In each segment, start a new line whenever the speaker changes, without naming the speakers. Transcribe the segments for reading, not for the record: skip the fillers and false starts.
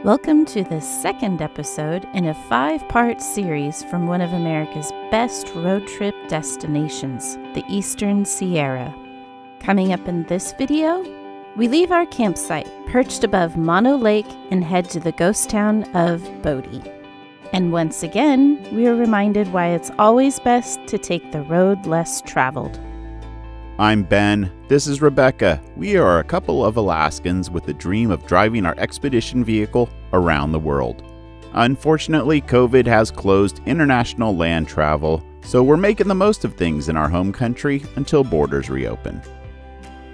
Welcome to the second episode in a 5-part series from one of America's best road trip destinations, the Eastern Sierra. Coming up in this video, we leave our campsite perched above Mono Lake and head to the ghost town of Bodie. And once again, we are reminded why it's always best to take the road less traveled.
I'm Ben. This is Rebecca. We are a couple of Alaskans with the dream of driving our expedition vehicle around the world. Unfortunately, COVID has closed international land travel, so we're making the most of things in our home country until borders reopen.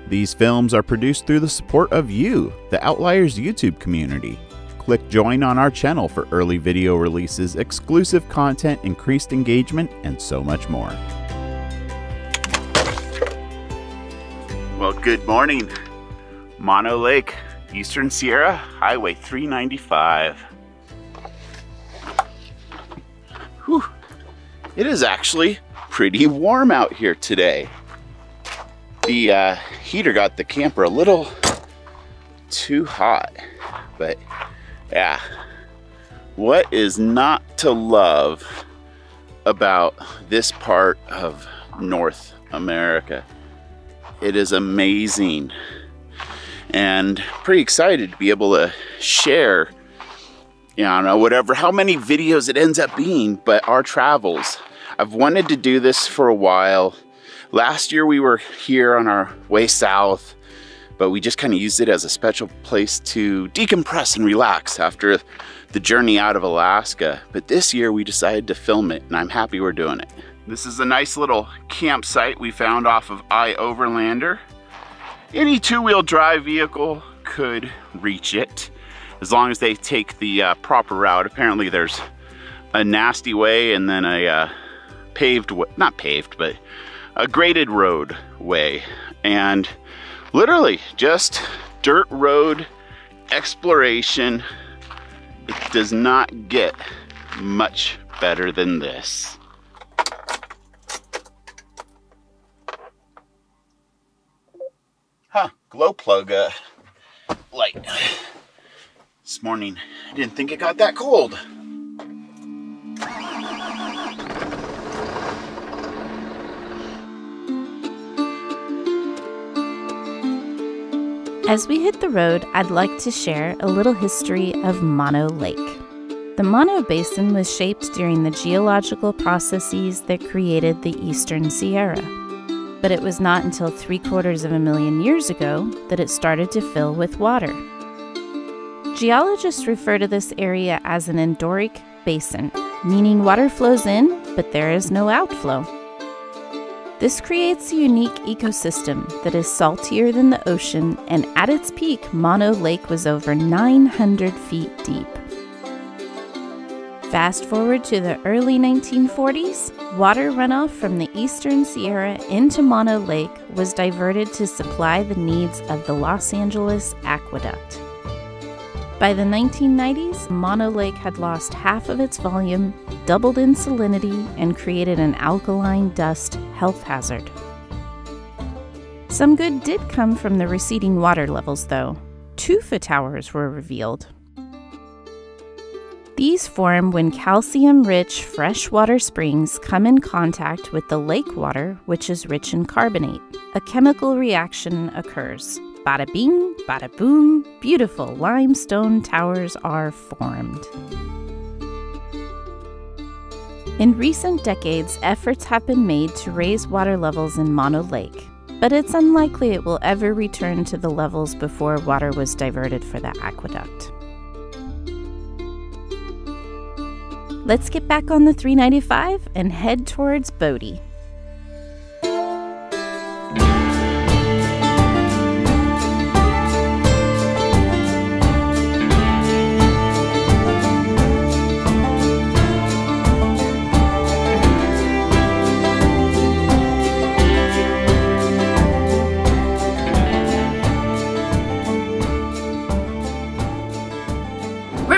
These films are produced through the support of you, the Outliers YouTube community. Click join on our channel for early video releases, exclusive content, increased engagement, and so much more. Well, good morning. Mono Lake, Eastern Sierra, Highway 395. Whew. It is actually pretty warm out here today. The heater got the camper a little too hot, but yeah. What is not to love about this part of North America? It is amazing, and pretty excited to be able to share, I don't know, how many videos it ends up being, but our travels. I've wanted to do this for a while. Last year we were here on our way south, but we just kind of used it as a special place to decompress and relax after the journey out of Alaska. But this year we decided to film it, and I'm happy we're doing it. This is a nice little campsite we found off of Overlander. Any two-wheel drive vehicle could reach it as long as they take the proper route. Apparently there's a nasty way and then a not paved, but a graded road way. And literally just dirt road exploration. It does not get much better than this. Glow plug light. This morning, I didn't think it got that cold.
As we hit the road, I'd like to share a little history of Mono Lake. The Mono Basin was shaped during the geological processes that created the Eastern Sierra. But it was not until 750,000 years ago that it started to fill with water. Geologists refer to this area as an endorheic basin, meaning water flows in, but there is no outflow. This creates a unique ecosystem that is saltier than the ocean, and at its peak, Mono Lake was over 900 feet deep. Fast forward to the early 1940s, water runoff from the Eastern Sierra into Mono Lake was diverted to supply the needs of the Los Angeles aqueduct. By the 1990s, Mono Lake had lost half of its volume, doubled in salinity, and created an alkaline dust health hazard. Some good did come from the receding water levels, though. Tufa towers were revealed. These form when calcium-rich freshwater springs come in contact with the lake water, which is rich in carbonate. A chemical reaction occurs. Bada bing, bada boom, beautiful limestone towers are formed. In recent decades, efforts have been made to raise water levels in Mono Lake, but it's unlikely it will ever return to the levels before water was diverted for the aqueduct. Let's get back on the 395 and head towards Bodie.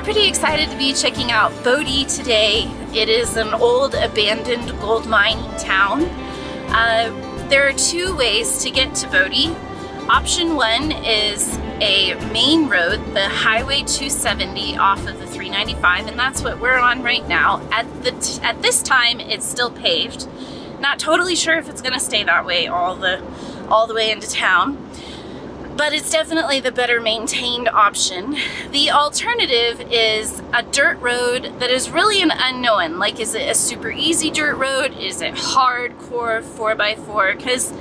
Pretty excited to be checking out Bodie today. It is an old abandoned gold mining town. There are two ways to get to Bodie. Option one is a main road, the Highway 270 off of the 395, and that's what we're on right now. At this time, it's still paved. Not totally sure if it's gonna stay that way all the way into town, but it's definitely the better maintained option. The alternative is a dirt road that is really an unknown. Like, is it a super easy dirt road? Is it hardcore 4x4? Because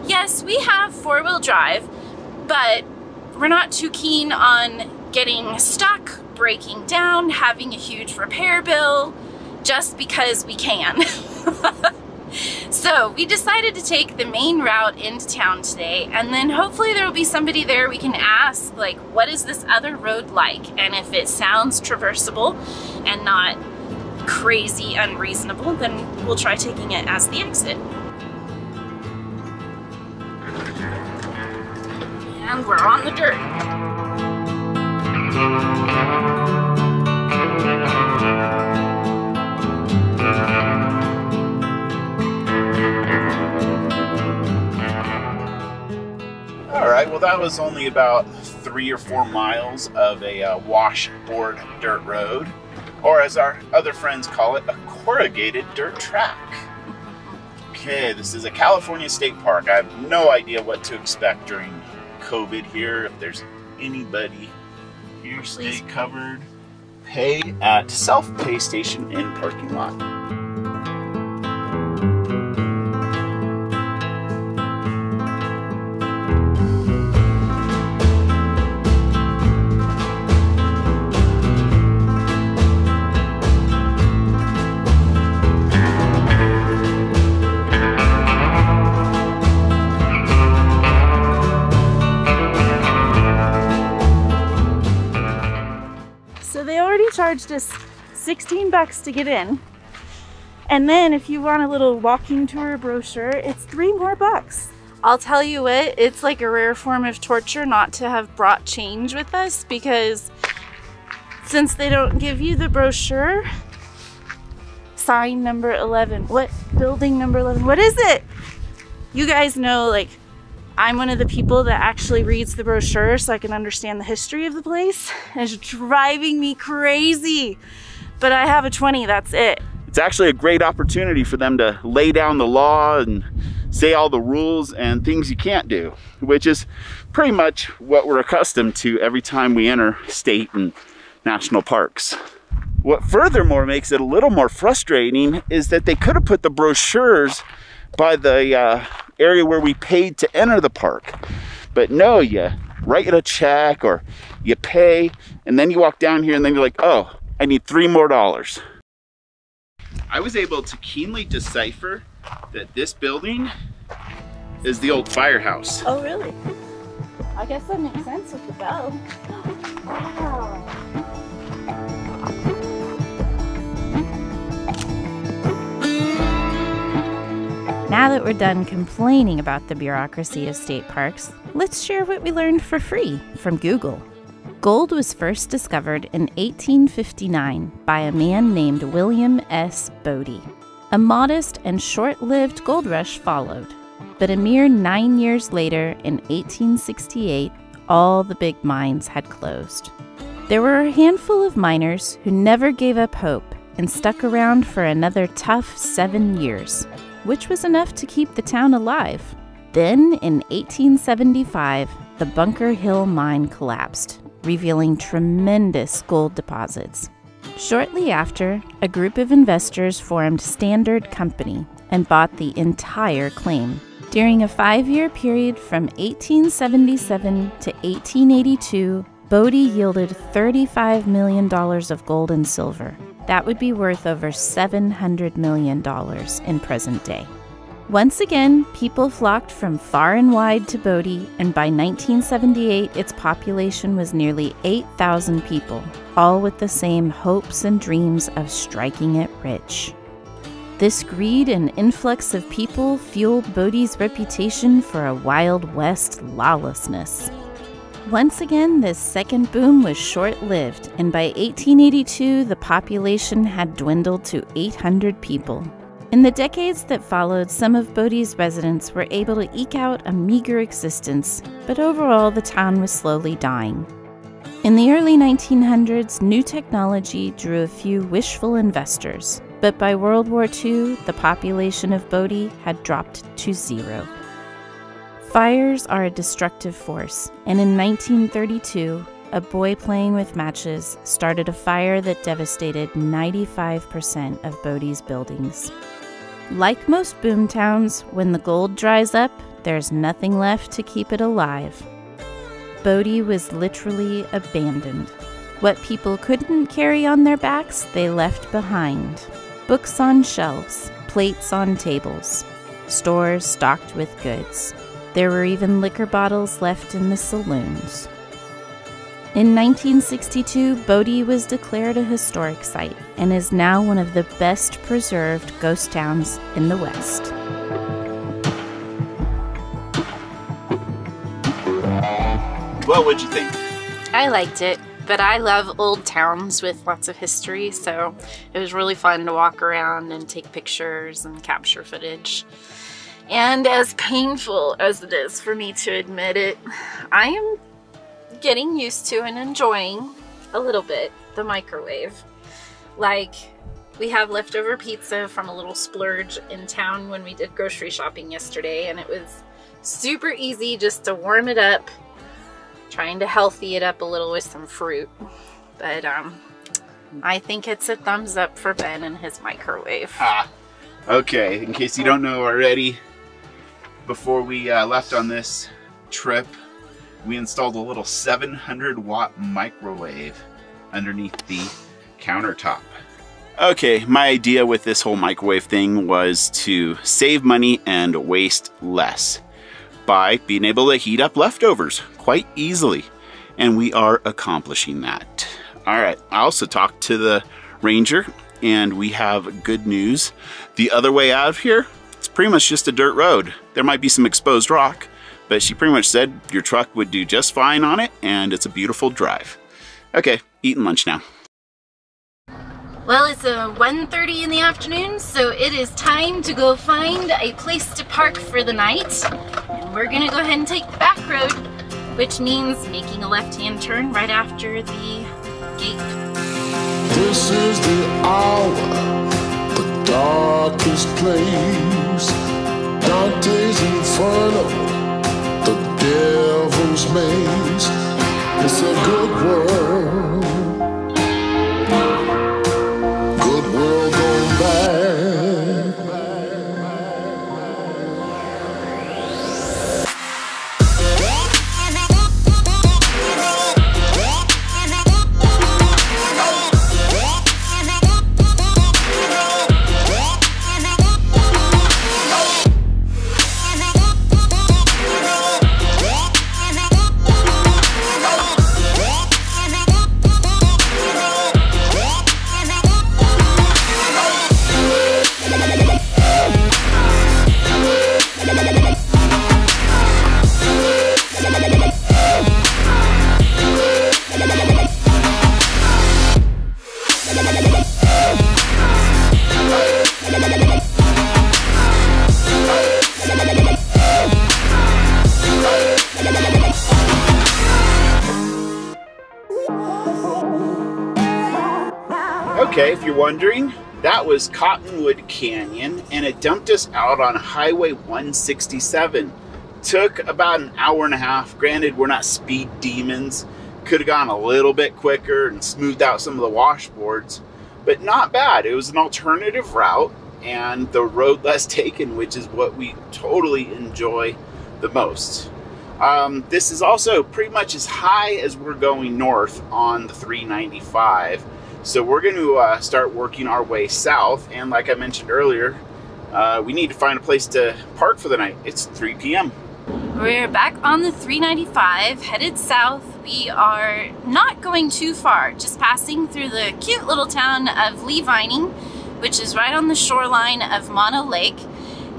yes, we have 4-wheel drive, but we're not too keen on getting stuck, breaking down, having a huge repair bill, just because we can. So we decided to take the main route into town today, and then hopefully there will be somebody there we can ask, like, what is this other road like? And if it sounds traversable and not crazy unreasonable, then we'll try taking it as the exit. And we're on the dirt.
All right, well, that was only about 3 or 4 miles of a washboard dirt road, or as our other friends call it, a corrugated dirt track. Okay, this is a California state park. I have no idea what to expect during COVID here. If there's anybody here, stay covered, pay at self-pay station in parking lot.
Charged us 16 bucks to get in, and then if you want a little walking tour brochure, it's 3 more bucks. I'll tell you what, it's like a rare form of torture not to have brought change with us, because since they don't give you the brochure, sign number 11, what building number 11, what is it? You guys know, like, I'm one of the people that actually reads the brochure so I can understand the history of the place. It's driving me crazy, but I have a 20, that's it.
It's actually a great opportunity for them to lay down the law and say all the rules and things you can't do, which is pretty much what we're accustomed to every time we enter state and national parks. What furthermore makes it a little more frustrating is that they could have put the brochures by the area where we paid to enter the park. But no, you write a check or you pay, and then you walk down here and then you're like, oh, I need $3 more. I was able to keenly decipher that this building is the old firehouse.
Oh, really? I guess that makes sense with the bell. Wow. Now that we're done complaining about the bureaucracy of state parks, let's share what we learned for free from Google. Gold was first discovered in 1859 by a man named William S. Bodie. A modest and short-lived gold rush followed, but a mere 9 years later, in 1868, all the big mines had closed. There were a handful of miners who never gave up hope and stuck around for another tough 7 years, which was enough to keep the town alive. Then, in 1875, the Bunker Hill mine collapsed, revealing tremendous gold deposits. Shortly after, a group of investors formed Standard Company and bought the entire claim. During a 5-year period from 1877 to 1882, Bodie yielded $35 million of gold and silver. That would be worth over $700 million in present day. Once again, people flocked from far and wide to Bodie, and by 1978, its population was nearly 8,000 people, all with the same hopes and dreams of striking it rich. This greed and influx of people fueled Bodie's reputation for a Wild West lawlessness. Once again, this second boom was short-lived, and by 1882, the population had dwindled to 800 people. In the decades that followed, some of Bodie's residents were able to eke out a meager existence, but overall the town was slowly dying. In the early 1900s, new technology drew a few wishful investors, but by World War II, the population of Bodie had dropped to 0. Fires are a destructive force, and in 1932, a boy playing with matches started a fire that devastated 95% of Bodie's buildings. Like most boom towns, when the gold dries up, there's nothing left to keep it alive. Bodie was literally abandoned. What people couldn't carry on their backs, they left behind. Books on shelves, plates on tables, stores stocked with goods. There were even liquor bottles left in the saloons. In 1962, Bodie was declared a historic site and is now one of the best preserved ghost towns in the West.
Well, what'd you think?
I liked it, but I love old towns with lots of history, so it was really fun to walk around and take pictures and capture footage. And as painful as it is for me to admit it, I am getting used to and enjoying a little bit the microwave. Like, we have leftover pizza from a little splurge in town when we did grocery shopping yesterday, and it was super easy just to warm it up, trying to healthy it up a little with some fruit. But I think it's a thumbs up for Ben and his microwave.
Okay, in case you don't know already, before we left on this trip, we installed a little 700-watt microwave underneath the countertop. Okay, my idea with this whole microwave thing was to save money and waste less by being able to heat up leftovers quite easily, and we are accomplishing that. All right, I also talked to the ranger, and we have good news. The other way out of here, it's pretty much just a dirt road. There might be some exposed rock, but she pretty much said your truck would do just fine on it, and it's a beautiful drive. Okay, eating lunch now.
Well, it's 1:30 in the afternoon, so it is time to go find a place to park for the night. And we're gonna go ahead and take the back road, which means making a left-hand turn right after the gate.
This is the hour, the darkest place. Dante's Inferno, the devil's maze. It's a good world. Good world going bad.
Okay, if you're wondering, that was Cottonwood Canyon, and it dumped us out on Highway 167. Took about an hour and a half. Granted, we're not speed demons. Could have gone a little bit quicker and smoothed out some of the washboards, but not bad. It was an alternative route and the road less taken, which is what we totally enjoy the most. This is also pretty much as high as we're going north on the 395. So we're going to start working our way south, and like I mentioned earlier, we need to find a place to park for the night. It's 3 p.m.
We're back on the 395, headed south. We are not going too far, just passing through the cute little town of Lee Vining, which is right on the shoreline of Mono Lake.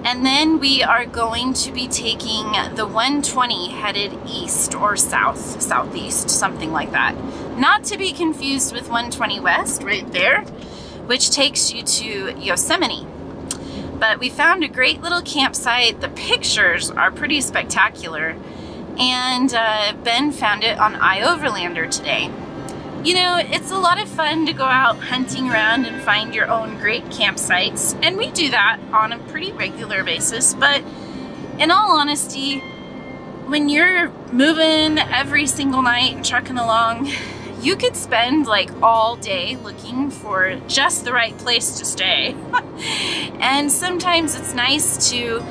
And then we are going to be taking the 120 headed east or south, southeast, something like that. Not to be confused with 120 West right there, which takes you to Yosemite. But we found a great little campsite. The pictures are pretty spectacular. And Ben found it on Overlander today. You know, it's a lot of fun to go out hunting around and find your own great campsites. And we do that on a pretty regular basis. But in all honesty, when you're moving every single night and trucking along, you could spend like all day looking for just the right place to stay. And sometimes it's nice to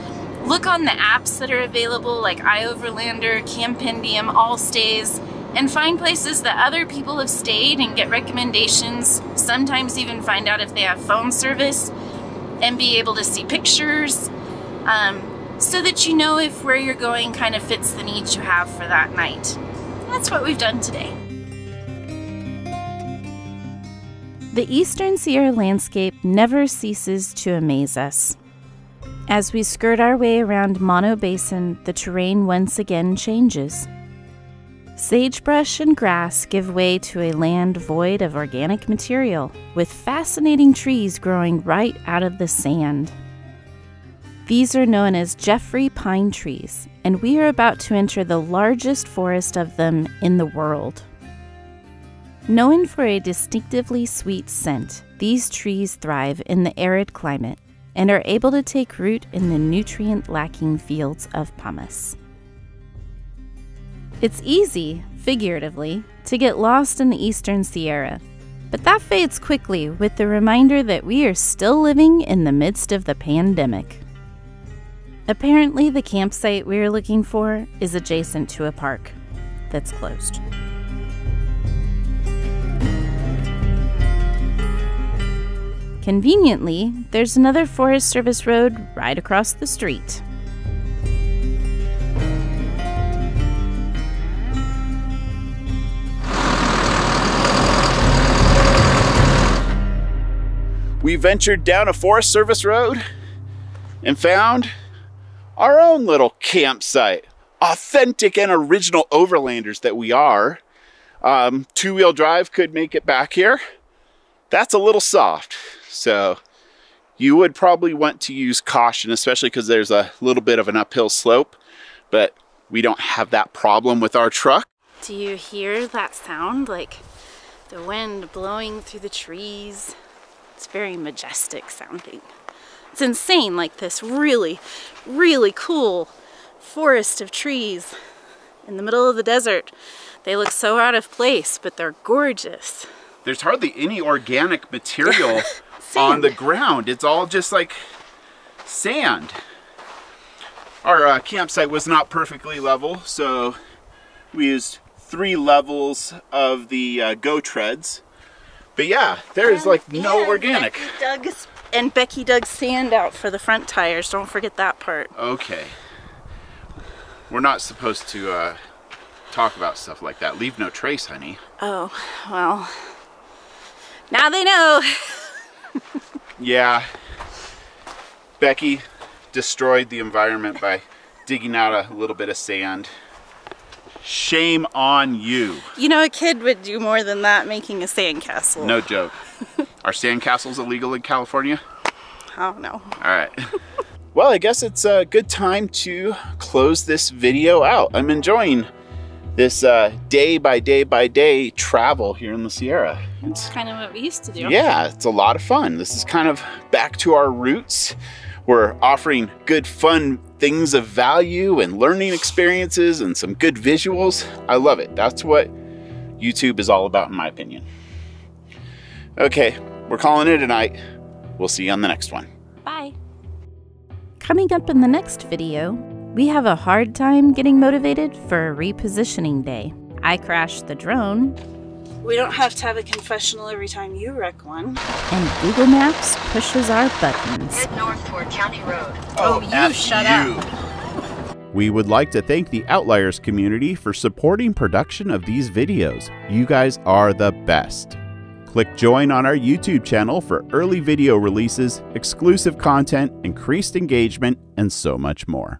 look on the apps that are available like Overlander, Campendium, All Stays, and find places that other people have stayed and get recommendations, sometimes even find out if they have phone service, and be able to see pictures, so that you know if where you're going kind of fits the needs you have for that night. That's what we've done today.
The Eastern Sierra landscape never ceases to amaze us. As we skirt our way around Mono Basin, the terrain once again changes. Sagebrush and grass give way to a land void of organic material, with fascinating trees growing right out of the sand. These are known as Jeffrey pine trees, and we are about to enter the largest forest of them in the world. Known for a distinctively sweet scent, these trees thrive in the arid climate and are able to take root in the nutrient-lacking fields of pumice. It's easy, figuratively, to get lost in the Eastern Sierra, but that fades quickly with the reminder that we are still living in the midst of the pandemic. Apparently, the campsite we are looking for is adjacent to a park that's closed. Conveniently, there's another Forest Service road right across the street.
We ventured down a Forest Service road and found our own little campsite. Authentic and original overlanders that we are. Two-wheel drive could make it back here. That's a little soft, so you would probably want to use caution, especially because there's a little bit of an uphill slope, but we don't have that problem with our truck.
Do you hear that sound? Like the wind blowing through the trees. It's very majestic sounding. It's insane, like this really, really cool forest of trees in the middle of the desert. They look so out of place, but they're gorgeous.
There's hardly any organic material on the ground. It's all just like sand. Our campsite was not perfectly level, so we used 3 levels of the Go treads. But yeah, there's like no organic.
Becky dug sand out for the front tires. Don't forget that part.
Okay. We're not supposed to talk about stuff like that. Leave no trace, honey.
Oh, well. Now they know.
Yeah. Becky destroyed the environment by digging out a little bit of sand. Shame on you.
You know, a kid would do more than that making a sandcastle.
No joke. Are sandcastles illegal in California?
Oh, no.
All right. Well, I guess it's a good time to close this video out. I'm enjoying this day by day travel here in the Sierra.
It's kind of what we used to do.
Yeah, it's a lot of fun. This is kind of back to our roots. We're offering good, fun things of value and learning experiences and some good visuals. I love it. That's what YouTube is all about, in my opinion. Okay, we're calling it a night. We'll see you on the next one.
Bye.
Coming up in the next video, we have a hard time getting motivated for a repositioning day. I crashed the drone.
We don't have to have a confessional every time you wreck one.
And Google Maps pushes our buttons.
Head north toward County Road.
Oh, you shut up.
We would like to thank the Outliers community for supporting production of these videos. You guys are the best. Click join on our YouTube channel for early video releases, exclusive content, increased engagement, and so much more.